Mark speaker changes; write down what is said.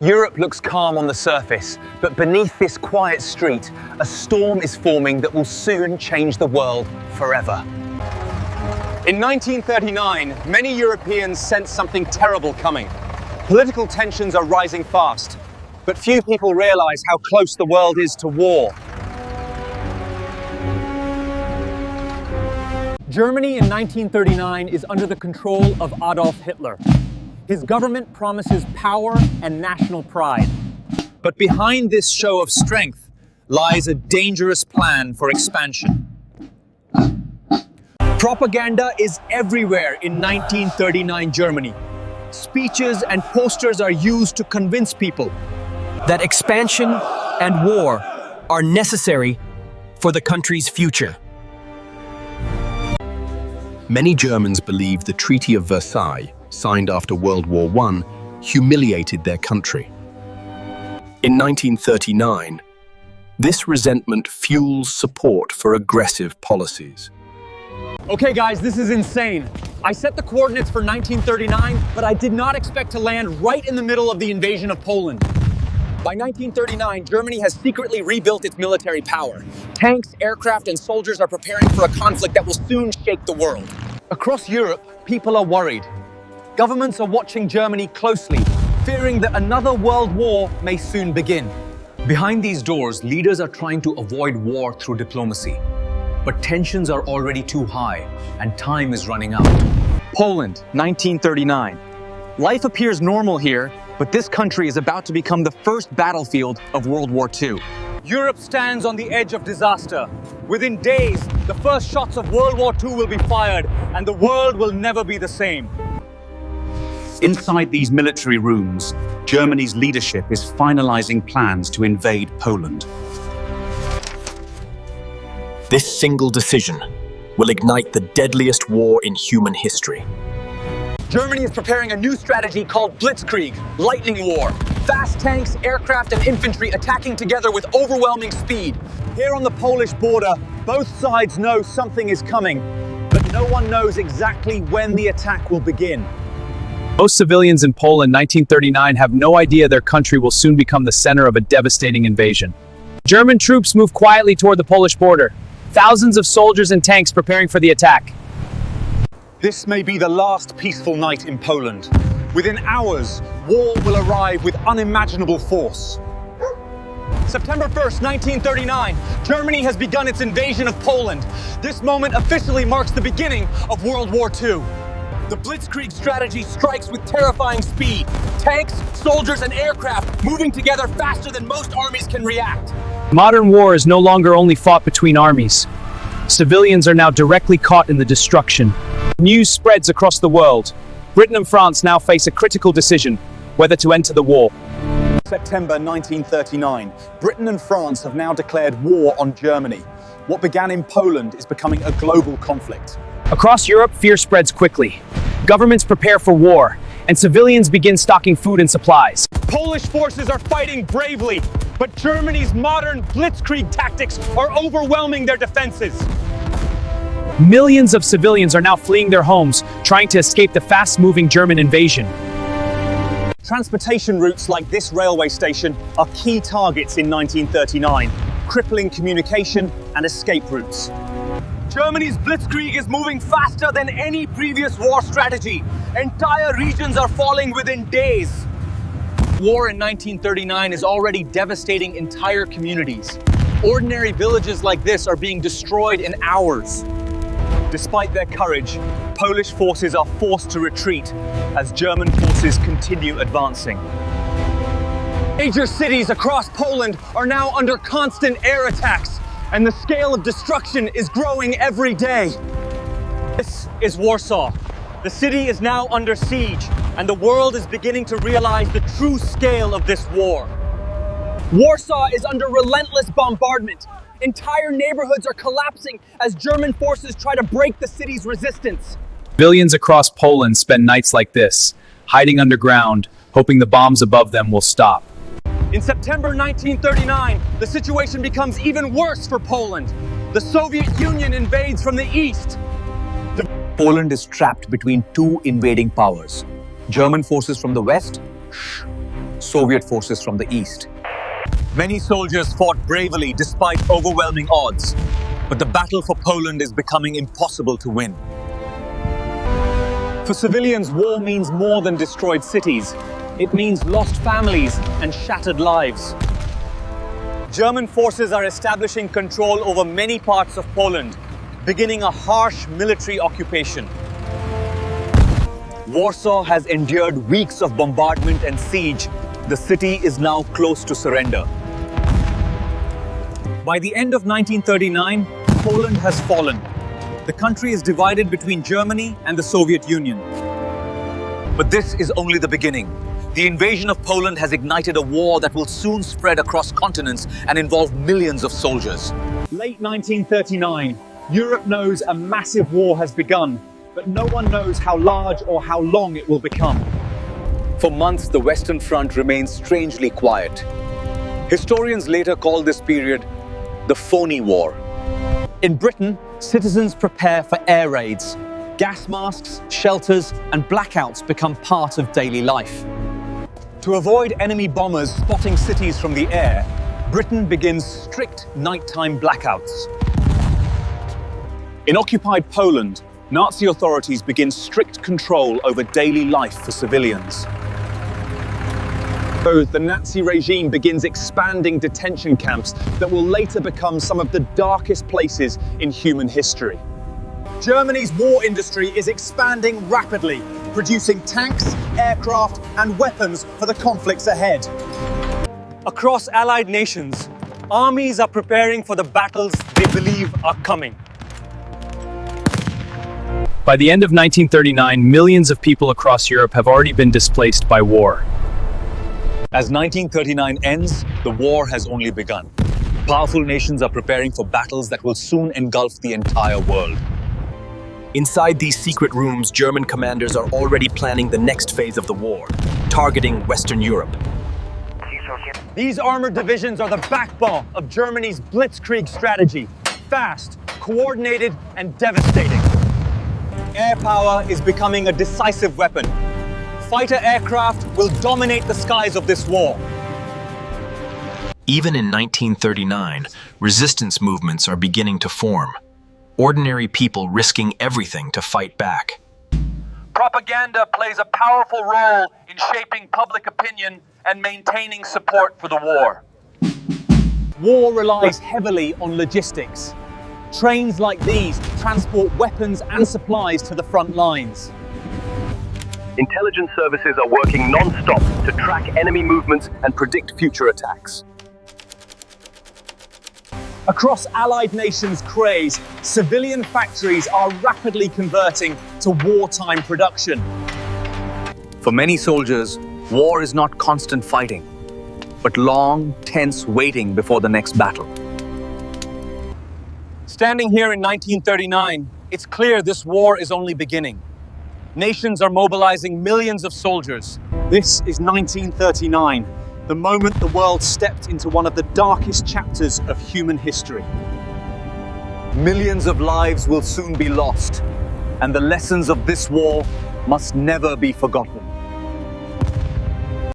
Speaker 1: Europe looks calm on the surface, but beneath this quiet street, a storm is forming that will soon change the world forever. In 1939, many Europeans sensed something terrible coming. Political tensions are rising fast, but few people realize how close the world is to war.
Speaker 2: Germany in 1939 is under the control of Adolf Hitler. His government promises power and national pride.
Speaker 1: But behind this show of strength lies a dangerous plan for expansion. Propaganda is everywhere in 1939 Germany. Speeches and posters are used to convince people
Speaker 3: that expansion and war are necessary for the country's future.
Speaker 4: Many Germans believe the Treaty of Versailles, signed after World War I, humiliated their country. In 1939, this resentment fuels support for aggressive policies.
Speaker 2: Okay guys, this is insane. I set the coordinates for 1939, but I did not expect to land right in the middle of the invasion of Poland. By 1939, Germany has secretly rebuilt its military power. Tanks, aircraft, and soldiers are preparing for a conflict that will soon shake the world.
Speaker 1: Across Europe, people are worried. Governments are watching Germany closely, fearing that another world war may soon begin. Behind these doors, leaders are trying to avoid war through diplomacy. But tensions are already too high, and time is running out.
Speaker 5: Poland, 1939. Life appears normal here, but this country is about to become the first battlefield of World War II.
Speaker 2: Europe stands on the edge of disaster. Within days, the first shots of World War II will be fired, and the world will never be the same.
Speaker 6: Inside these military rooms, Germany's leadership is finalizing plans to invade Poland.
Speaker 4: This single decision will ignite the deadliest war in human history.
Speaker 1: Germany is preparing a new strategy called Blitzkrieg, lightning war. Fast tanks, aircraft, and infantry attacking together with overwhelming speed.
Speaker 2: Here on the Polish border, both sides know something is coming, but no one knows exactly when the attack will begin.
Speaker 7: Most civilians in Poland 1939 have no idea their country will soon become the center of a devastating invasion. German troops move quietly toward the Polish border, thousands of soldiers and tanks preparing for the attack.
Speaker 2: This may be the last peaceful night in Poland. Within hours, war will arrive with unimaginable force. September 1st, 1939, Germany has begun its invasion of Poland. This moment officially marks the beginning of World War II. The Blitzkrieg strategy strikes with terrifying speed. Tanks, soldiers, and aircraft moving together faster than most armies can react.
Speaker 7: Modern war is no longer only fought between armies. Civilians are now directly caught in the destruction. News spreads across the world. Britain and France now face a critical decision, whether to enter the war.
Speaker 2: September 1939, Britain and France have now declared war on Germany. What began in Poland is becoming a global conflict.
Speaker 7: Across Europe, fear spreads quickly. Governments prepare for war, and civilians begin stocking food and supplies.
Speaker 2: Polish forces are fighting bravely, but Germany's modern Blitzkrieg tactics are overwhelming their defenses.
Speaker 7: Millions of civilians are now fleeing their homes, trying to escape the fast-moving German invasion.
Speaker 2: Transportation routes like this railway station are key targets in 1939, crippling communication and escape routes. Germany's Blitzkrieg is moving faster than any previous war strategy. Entire regions are falling within days. War in 1939 is already devastating entire communities. Ordinary villages like this are being destroyed in hours. Despite their courage, Polish forces are forced to retreat as German forces continue advancing. Major cities across Poland are now under constant air attacks, and the scale of destruction is growing every day. This is Warsaw. The city is now under siege, and the world is beginning to realize the true scale of this war. Warsaw is under relentless bombardment. Entire neighborhoods are collapsing as German forces try to break the city's resistance.
Speaker 7: Civilians across Poland spend nights like this, hiding underground, hoping the bombs above them will stop.
Speaker 2: In September 1939, the situation becomes even worse for Poland. The Soviet Union invades from the east.
Speaker 1: Poland is trapped between two invading powers. German forces from the west
Speaker 2: Soviet forces from the east. Many soldiers fought bravely despite overwhelming odds, but the battle for Poland is becoming impossible to win. For civilians, war means more than destroyed cities. It means lost families and shattered lives. German forces are establishing control over many parts of Poland, beginning a harsh military occupation. Warsaw has endured weeks of bombardment and siege. The city is now close to surrender. By the end of 1939, Poland has fallen. The country is divided between Germany and the Soviet Union. But this is only the beginning. The invasion of Poland has ignited a war that will soon spread across continents and involve millions of soldiers. Late 1939, Europe knows a massive war has begun, but no one knows how large or how long it will become. For months, the Western Front remains strangely quiet. Historians later call this period the phony war. In Britain, citizens prepare for air raids. Gas masks, shelters, and blackouts become part of daily life. To avoid enemy bombers spotting cities from the air, Britain begins strict nighttime blackouts. In occupied Poland, Nazi authorities begin strict control over daily life for civilians. The Nazi regime begins expanding detention camps that will later become some of the darkest places in human history. Germany's war industry is expanding rapidly, producing tanks, aircraft, and weapons for the conflicts ahead. Across Allied nations, armies are preparing for the battles they believe are coming.
Speaker 7: By the end of 1939, millions of people across Europe have already been displaced by war.
Speaker 2: As 1939 ends, the war has only begun. Powerful nations are preparing for battles that will soon engulf the entire world.
Speaker 4: Inside these secret rooms, German commanders are already planning the next phase of the war, targeting Western Europe.
Speaker 2: These armored divisions are the backbone of Germany's blitzkrieg strategy. Fast, coordinated, and devastating. Air power is becoming a decisive weapon. Fighter aircraft will dominate the skies of this war.
Speaker 4: Even in 1939, resistance movements are beginning to form. Ordinary people risking everything to fight back.
Speaker 3: Propaganda plays a powerful role in shaping public opinion and maintaining support for the war.
Speaker 2: War relies heavily on logistics. Trains like these transport weapons and supplies to the front lines.
Speaker 8: Intelligence services are working non-stop to track enemy movements and predict future attacks.
Speaker 2: Across Allied nations' craze, civilian factories are rapidly converting to wartime production. For many soldiers, war is not constant fighting, but long, tense waiting before the next battle. Standing here in 1939, it's clear this war is only beginning. Nations are mobilizing millions of soldiers. This is 1939. The moment the world stepped into one of the darkest chapters of human history. Millions of lives will soon be lost, and the lessons of this war must never be forgotten.